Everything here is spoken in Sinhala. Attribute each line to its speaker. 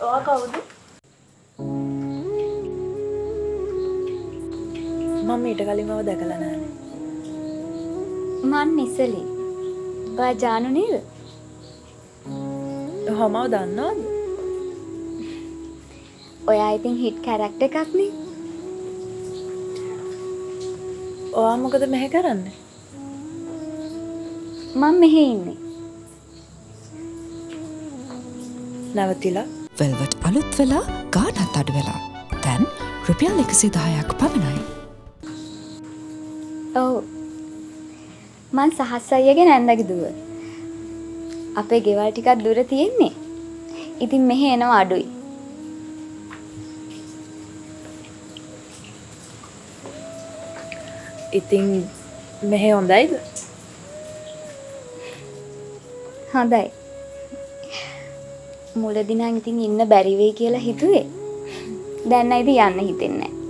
Speaker 1: ඔයා කවුද? මම ඊට කලින් මම දැකලා නැහැ.
Speaker 2: මන් නිසලි. ඔයා ජානු නේද?
Speaker 1: ඔහමව දන්නවද?
Speaker 2: ඔයා ඉතින් හිට් කැරක්ටර් එකක් නේ.
Speaker 1: ඔයා මොකද මෙහෙ කරන්නේ?
Speaker 2: මම මෙහෙ ඉන්නේ.
Speaker 1: නැවතිලා
Speaker 3: වෙල්වට් අලුත් වෙලා ගානත් අඩු වෙලා. දැන් රුපියල් 110ක් පමණයි.
Speaker 2: ඔව්. මං සහස් අයියගේ නැන්දගේ දුව. අපේ ගෙවල් ටිකක් දුර තියෙන්නේ. ඉතින් මෙහෙ එනවා අඩුයි.
Speaker 1: ඉතින් මෙහෙ හොඳයිද?
Speaker 2: හොඳයි. මුලදී නම් ඉතින් ඉන්න බැරි වෙයි කියලා හිතුවේ. දැන් නම් ඉතින් යන්න හිතෙන්නේ නැහැ.